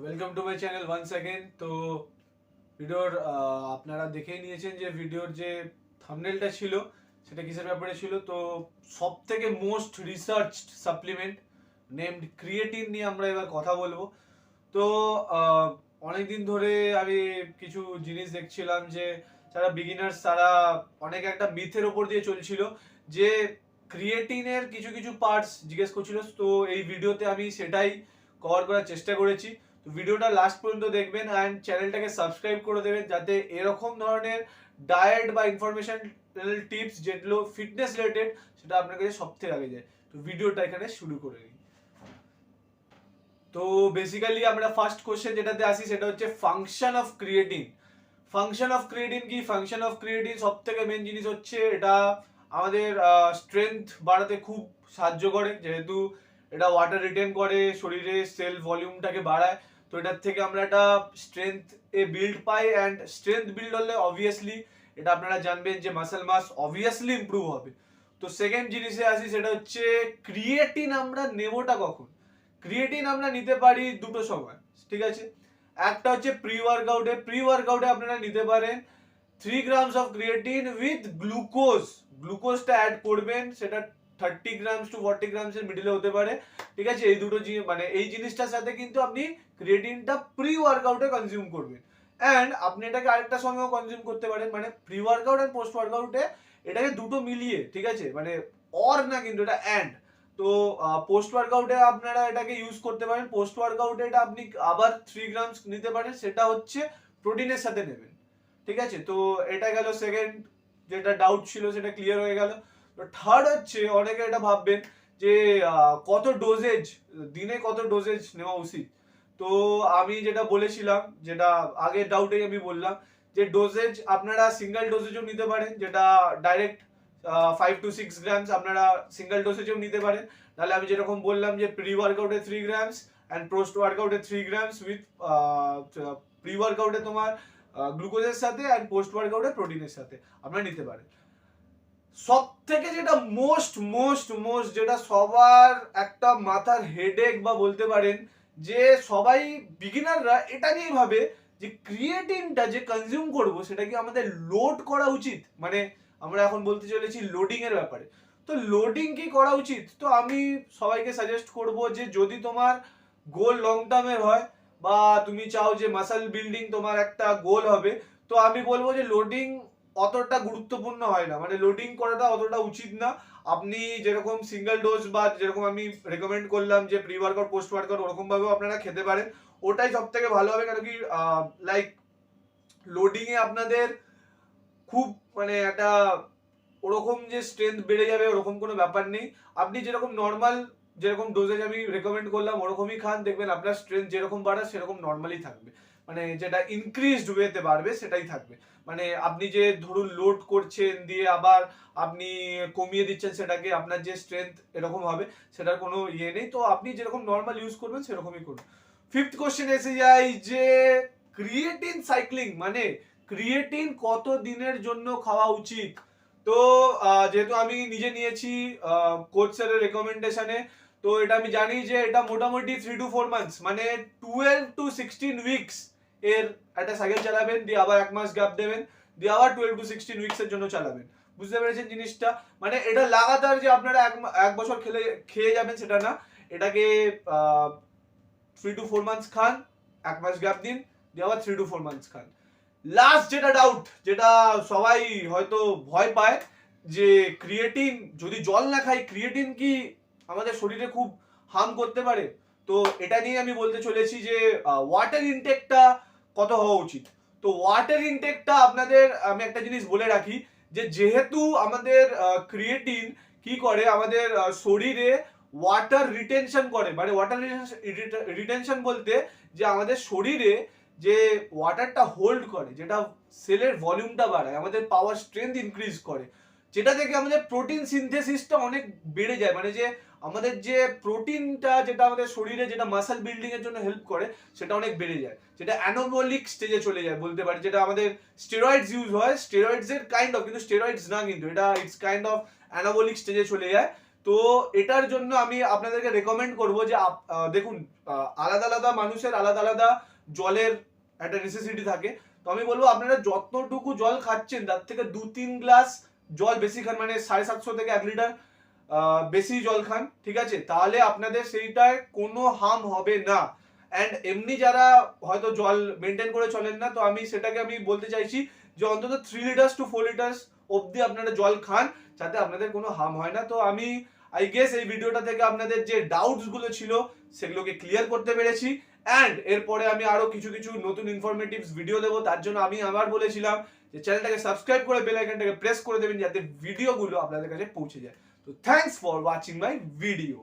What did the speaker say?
Welcome to my channel once again. তো ভিডিওর আপনারা দেখেই নিয়েছেন যে ভিডিওর যে থাম্বনেলটা ছিল সেটা কিসের ব্যাপারে ছিল। তো সব থেকে most research supplement named creatine নিয়ে আমরা এবার কথা বলবো। তো অনেকদিন ধরে আমি কিছু জিনিস দেখছিলাম যে যারা বিগিনার্স তারা অনেক একটা মিথের ওপর দিয়ে চলছিল যে ক্রিয়েটিনের কিছু কিছু পার্টস জিজ্ঞেস করছিল। তো এই ভিডিওতে আমি সেটাই কভার করার চেষ্টা করেছি। তো ভিডিওটা লাস্ট পর্যন্ত দেখবেন অ্যান্ড চ্যানেলটাকে সাবস্ক্রাইব করে দেবেন যাতে এরকম ধরনের ডায়েট বা ইনফরমেশন টিপস যেগুলো ফিটনেস রিলেটেড সেটা আপনার কাছে সব থেকে আগে যায়। তো ভিডিওটা এখানে শুরু করে নিই। তো বেসিক্যালি আমরা ফার্স্ট কোশ্চেন যেটাতে আসি সেটা হচ্ছে function of creatine. Function of creatine কি? ফাংশন অফ ক্রিয়েটিন সব থেকে মেন জিনিস হচ্ছে এটা আমাদের স্ট্রেংথ বাড়াতে খুব সাহায্য করে, যেহেতু এটা ওয়াটার রিটেন করে, শরীরে সেল ভলিউমটাকে বাড়ায়। তো এটার থেকে আমরা একটা strength build pi and strength build হলে অবভিয়াসলি এটা আপনারা জানবেন যে মাসেল মাস অবভিয়াসলি ইমপ্রুভ হবে। তো সেকেন্ড জিনিসে আসি সেটা হচ্ছে ক্রিয়েটিন আমরা নেবোটা কখন? ক্রিয়েটিন আমরা নিতে পারি দুটো সময়, ঠিক আছে। একটা হচ্ছে প্রি ওয়ার্কআউটে আপনারা নিতে পারেন 3 grams of creatine with glucose. গ্লুকোজটা অ্যাড করবেন, সেটা 30 গ্রামস টু 40 গ্রামস এর মিডলে হতে পারে, ঠিক আছে। এই দুটো মানে এই জিনিসটার সাথে কিন্তু আপনি ক্রিয়েটিনটা প্রি ওয়ার্কআউটে কনজিউম করবেন। অ্যান্ড আপনি এটাকে আরেকটা সময়ও কনজিউম করতে পারেন, মানে প্রি ওয়ার্কআউট আর পোস্ট ওয়ার্কআউটে এটাকে দুটো মিলিয়ে, ঠিক আছে, মানে অর না কিন্তু এটা অ্যান্ড। তো পোস্ট ওয়ার্কআউটে আপনারা এটাকে ইউজ করতে পারেন। পোস্ট ওয়ার্কআউটে এটা আপনি আবার 3 গ্রামস নিতে পারেন, সেটা হচ্ছে প্রোটিনের সাথে নেবেন, ঠিক আছে। তো এটা গেল সেকেন্ড যেটা ডাউট ছিল, সেটা ক্লিয়ার হয়ে গেল। তো থার্ড হচ্ছে অনেকে এটা ভাববেন যে কত ডোজেজ, দিনে কত ডোজেজ নেওয়া উচিত। তো আমি যেটা বলেছিলাম, যেটা আগের ডাউটেই আমি বললাম যে ডোজেজ আপনারা সিঙ্গেল ডোজেজও নিতে পারেন, যেটা ডাইরেক্ট 5 to 6 গ্রামস আপনারা সিঙ্গেল ডোজেজও নিতে পারেন। তাহলে আমি যেরকম বললাম যে প্রি ওয়ার্কআউটে 3 গ্রামস অ্যান্ড পোস্ট ওয়ার্কআউটে 3 গ্রামস উইথ প্রি ওয়ার্কআউটে তোমার গ্লুকোজের সাথে আর পোস্ট ওয়ার্কআউটে প্রোটিনের সাথে আপনারা নিতে পারেন। সব থেকে যেটা মোস্ট মোস্ট মোস্ট যেটা সবার একটা মাথার হেডেক বা বলতে পারেন যে সবাই বিগিনাররা এটা নিয়ে ভাবে যে ক্রিয়েটিনটা যে কনজিউম করব সেটা কি আমাদের লোড করা উচিত, মানে আমরা এখন বলতে চলেছি লোডিং এর ব্যাপারে। তো লোডিং কি করা উচিত? তো আমি সবাইকে সাজেস্ট করব যে যদি তোমার গোল লং টার্মের হয় বা তুমি চাও যে মাসল বিল্ডিং তোমার একটা গোল হবে, তো আমি বলবো যে লোডিং অতটা গুরুত্বপূর্ণ হয় না, মানে লোডিং করাটা অতটা উচিত না। আপনি যেরকম সিঙ্গেল ডোজ বা যেরকম আমি রেকমেন্ড করলাম যে প্রি ওয়ার্কআউট পোস্ট ওয়ার্কআউট ওরকম ভাবেও আপনারা খেতে পারেন, ওটাই সব থেকে ভালো হবে। কারণ কি লাইক লোডিং এ আপনাদের খুব মানে একটা ওরকম যে স্ট্রেংথ বেড়ে যাবে ওরকম কোনো ব্যাপার নেই। আপনি যেরকম নর্মাল যেরকম ডোজেজ আমি রেকমেন্ড করলাম ওরকমই খান, দেখবেন আপনার স্ট্রেংথ যেরকম বাড়া সেরকম নর্মালি থাকবে, মানে যেটা ইনক্রিজড ওয়েতে বাড়বে সেটাই থাকবে। মানে আপনি যে ধরুন লোড করছেন দিয়ে আবার আপনি কমিয়ে দিচ্ছেন সেটাকে, আপনার যে স্ট্রেংথ এরকম হবে সেটার কোনো ইয়ে নেই। তো আপনি যেরকম নর্মাল ইউজ করবেন সেরকমই করুন। ফিফথ কোশ্চেন এসে যায় যে ক্রিয়েটিন সাইক্লিং, মানে ক্রিয়েটিন কত দিনের জন্য খাওয়া উচিত। তো যেহেতু আমি নিজে নিয়েছি কোচ স্যারের রেকমেন্ডেশনে, তো এটা আমি জানি যে এটা মোটামুটি 3 to 4 মান্থস, মানে 12 to 16 উইকস এর একটা সাইকেল চালাবেন, দিয়ে আবার এক মাস গ্যাপ দেবেন, দিয়ে আবার 12 to 16 উইকস এর জন্য চালাবেন। বুঝতে পেরেছেন জিনিসটা? মানে এটা লাগাতার যে আপনারা এক বছর খেয়ে যাবেন সেটা না। এটাকে 3 to 4 মান্থস খান, এক মাস গ্যাপ দিন, দিয়ে আবার 3 to 4 মান্থস খান। লাস্ট যেটা ডাউট, যেটা সবাই হয়তো ভয় পায় যে ক্রিয়েটিন যদি জল না খাই ক্রিয়েটিন কি আমাদের শরীরে খুব হার্ম করতে পারে। তো এটা নিয়ে আমি বলতে চলেছি যে ওয়াটার ইনটেকটা কত হওয়া উচিত। তো ওয়াটার ইনটেকটা আপনাদের আমি একটা জিনিস বলে রাখি যে যেহেতু আমাদের ক্রিয়েটিন কি করে আমাদের শরীরে ওয়াটার রিটেনশন করে, মানে ওয়াটার রিটেনশন বলতে যে আমাদের শরীরে যে ওয়াটারটা হোল্ড করে, যেটা সেলের ভলিউমটা বাড়ায়, আমাদের পাওয়ার স্ট্রেংথ ইনক্রিজ করে, যেটা থেকে আমাদের প্রোটিন সিনথেসিসটা অনেক বেড়ে যায়, মানে যে আমাদের যে প্রোটিনটা যেটা আমাদের শরীরে যেটা মাসল বিল্ডিং এর জন্য হেল্প করে সেটা অনেক বেড়ে যায়, যেটা অ্যানাবলিক স্টেজে চলে যায় বলতে পারি। যেটা আমাদের স্টেরয়েডস ইউজ হয়, স্টেরয়েডস এর কাইন্ড অফ, কিন্তু স্টেরয়েডস না, কিন্তু এটা ইটস কাইন্ড অফ অ্যানাবলিক স্টেজে চলে যায়। তো এটার জন্য আমি আপনাদেরকে রেকমেন্ড করব যে দেখুন আলাদা আলাদা মানুষের আলাদা আলাদা জলের একটা নেসেসিটি থাকে। তো আমি বলবো আপনারা যতটুকু জল খাচ্ছেন তার থেকে 2-3 গ্লাস জল বেশি খান, মানে 750 থেকে 1 লিটার বেশি জল খান, ঠিক আছে? তাহলে আপনাদের সেইটায় কোনো হার্ম হবে না। অ্যান্ড এমনি যারা হয়তো জল মেনটেন করে চলেন না, তো সেটাকে আমি বলতে চাইছি যে অন্তত 3 লিটার্স টু 4 লিটার্স অবধি আপনারা জল খান, যাতে আপনাদের কোনো হার্ম হয় না। তো আমি আই গেস এই ভিডিওটা থেকে আপনাদের যে ডাউটস গুলো ছিল সেগুলোকে ক্লিয়ার করতে পেরেছি। অ্যান্ড এরপরে আমি আরো কিছু কিছু নতুন ইনফরমেটিভস ভিডিও দেবো, তার জন্য আমি আবার বলেছিলাম যে চ্যানেলটাকে সাবস্ক্রাইব করে বেল আইকনটাকে প্রেস করে দেবেন যাতে ভিডিওগুলো আপনাদের কাছে পৌঁছে যায়। তো thanks for watching my video.